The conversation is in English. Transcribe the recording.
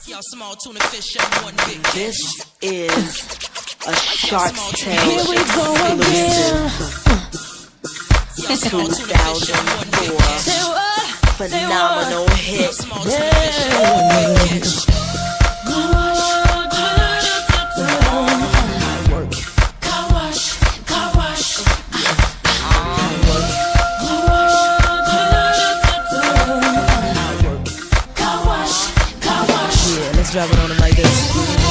Y'all small tuna fish and one big This is a Shark's Tale Here we go again. 2004 phenomenal hit. Drop it on them like this.